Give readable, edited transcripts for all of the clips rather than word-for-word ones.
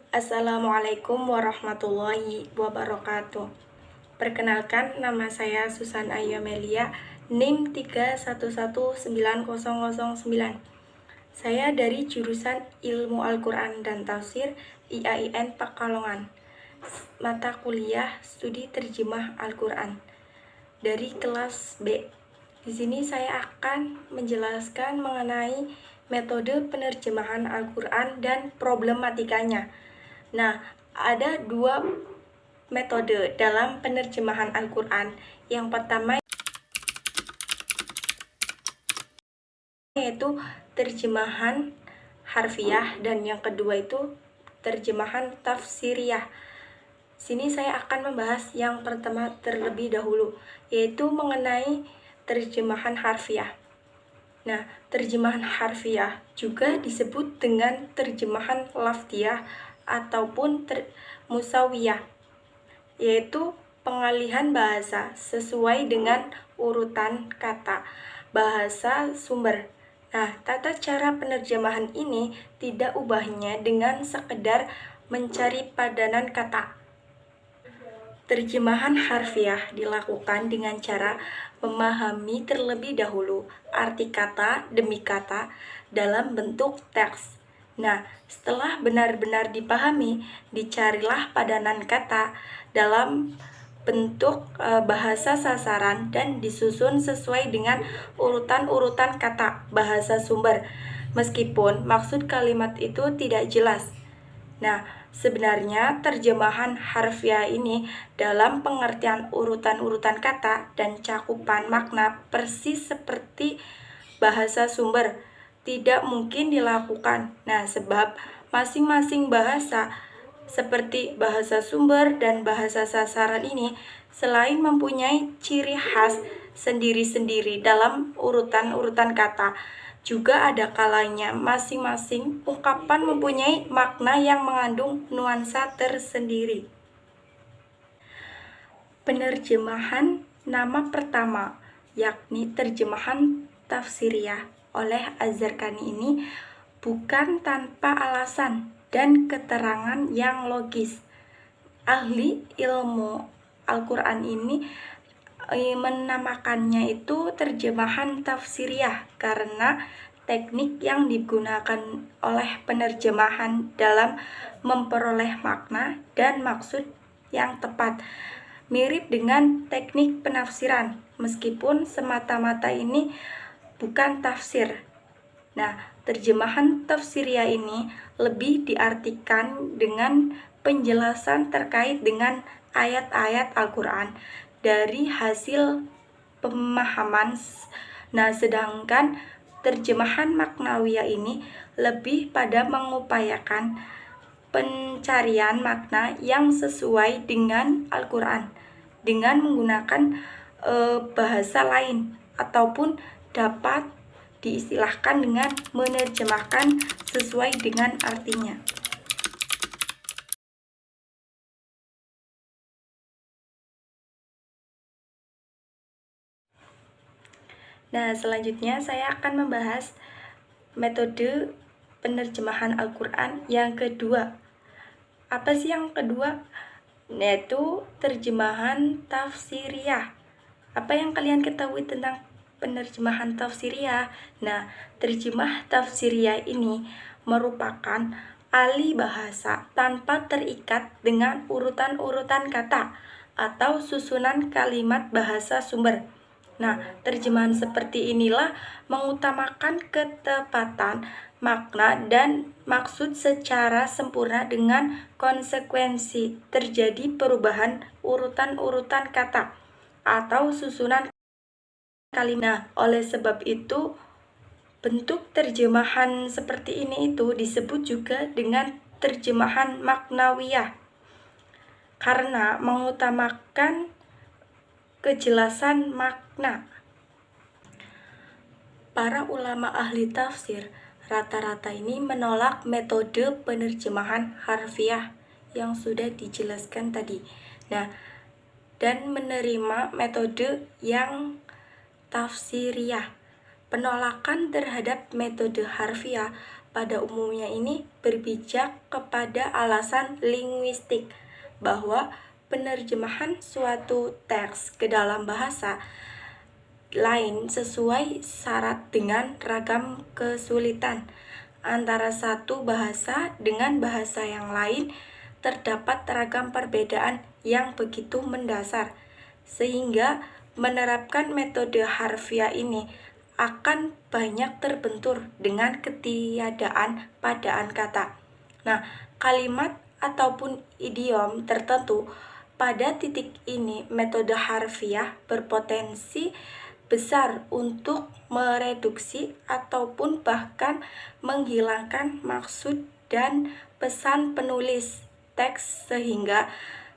Assalamualaikum warahmatullahi wabarakatuh. Perkenalkan, nama saya Susan Ayomelia, NIM 3119009. Saya dari jurusan Ilmu Al-Quran dan Tafsir IAIN Pekalongan. Mata kuliah Studi Terjemah Al-Quran dari kelas B. Di sini saya akan menjelaskan mengenai metode penerjemahan Al-Quran dan problematikanya. Nah, ada dua metode dalam penerjemahan Al-Quran. Yang pertama yaitu terjemahan harfiah dan yang kedua itu terjemahan tafsiriyah. Sini saya akan membahas yang pertama terlebih dahulu, yaitu mengenai terjemahan harfiah. Nah, terjemahan harfiah juga disebut dengan terjemahan lafdiyah ataupun musawiyah, yaitu pengalihan bahasa sesuai dengan urutan kata bahasa sumber. Nah, tata cara penerjemahan ini tidak ubahnya dengan sekedar mencari padanan kata. Terjemahan harfiah dilakukan dengan cara memahami terlebih dahulu arti kata demi kata dalam bentuk teks. Nah, setelah benar-benar dipahami, dicarilah padanan kata dalam bentuk bahasa sasaran dan disusun sesuai dengan urutan-urutan kata bahasa sumber, meskipun maksud kalimat itu tidak jelas. Nah, sebenarnya terjemahan harfiah ini dalam pengertian urutan-urutan kata dan cakupan makna persis seperti bahasa sumber tidak mungkin dilakukan. Nah, sebab masing-masing bahasa seperti bahasa sumber dan bahasa sasaran ini selain mempunyai ciri khas sendiri-sendiri dalam urutan-urutan kata, juga ada kalanya masing-masing ungkapan mempunyai makna yang mengandung nuansa tersendiri. Penerjemahan nama pertama, yakni terjemahan tafsiriyah oleh Az-Zarqani ini bukan tanpa alasan dan keterangan yang logis. Ahli ilmu Al-Quran ini menamakannya itu terjemahan tafsiriyah karena teknik yang digunakan oleh penerjemahan dalam memperoleh makna dan maksud yang tepat mirip dengan teknik penafsiran, meskipun semata-mata ini bukan tafsir. Nah, terjemahan tafsiriyah ini lebih diartikan dengan penjelasan terkait dengan ayat-ayat Al-Quran dari hasil pemahaman. Nah, sedangkan terjemahan maknawiyah ini lebih pada mengupayakan pencarian makna yang sesuai dengan Al-Quran dengan menggunakan bahasa lain ataupun dapat diistilahkan dengan menerjemahkan sesuai dengan artinya. Nah, selanjutnya saya akan membahas metode penerjemahan Al-Quran yang kedua. Apa sih yang kedua? Yaitu terjemahan tafsiriyah. Apa yang kalian ketahui tentang penerjemahan tafsiriyah? Nah, terjemah tafsiriyah ini merupakan alih bahasa tanpa terikat dengan urutan-urutan kata atau susunan kalimat bahasa sumber. Nah, terjemahan seperti inilah mengutamakan ketepatan makna dan maksud secara sempurna dengan konsekuensi terjadi perubahan urutan-urutan kata atau susunan kalimat. Oleh sebab itu, bentuk terjemahan seperti ini itu disebut juga dengan terjemahan maknawiyah karena mengutamakan kejelasan makna. Para ulama ahli tafsir rata-rata ini menolak metode penerjemahan harfiah yang sudah dijelaskan tadi. Nah, dan menerima metode yang tafsiriyah. Penolakan terhadap metode harfiah pada umumnya ini berpijak kepada alasan linguistik bahwa penerjemahan suatu teks ke dalam bahasa lain sesuai syarat dengan ragam kesulitan. Antara satu bahasa dengan bahasa yang lain terdapat ragam perbedaan yang begitu mendasar, sehingga menerapkan metode harfiah ini akan banyak terbentur dengan ketiadaan padaan kata. Nah, kalimat ataupun idiom tertentu pada titik ini metode harfiah berpotensi besar untuk mereduksi ataupun bahkan menghilangkan maksud dan pesan penulis teks, sehingga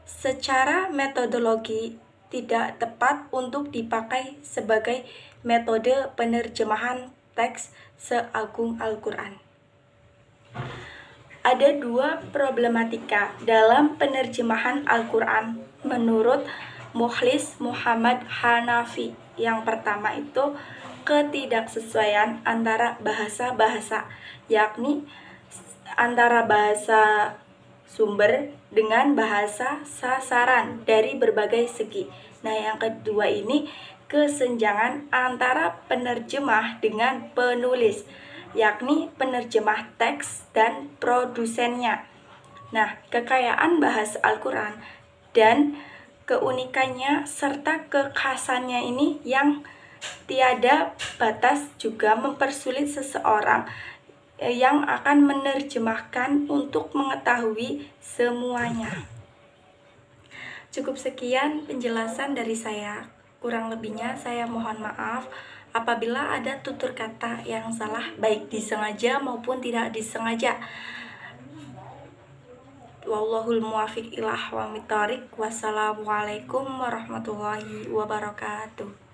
secara metodologi tidak tepat untuk dipakai sebagai metode penerjemahan teks seagung Al-Quran. Ada dua problematika dalam penerjemahan Al-Quran menurut Mukhlis Muhammad Hanafi. Yang pertama itu ketidaksesuaian antara bahasa-bahasa, yakni antara bahasa sumber dengan bahasa sasaran dari berbagai segi. Nah, yang kedua ini kesenjangan antara penerjemah dengan penulis, yakni penerjemah teks dan produsennya. Nah, kekayaan bahasa Al-Quran dan keunikannya serta kekhasannya ini yang tiada batas juga mempersulit seseorang yang akan menerjemahkan untuk mengetahui semuanya. Cukup sekian penjelasan dari saya. Kurang lebihnya saya mohon maaf apabila ada tutur kata yang salah, baik disengaja maupun tidak disengaja. Wallahul muwaffiq ila aqwamit thoriq. Wassalamualaikum warahmatullahi wabarakatuh.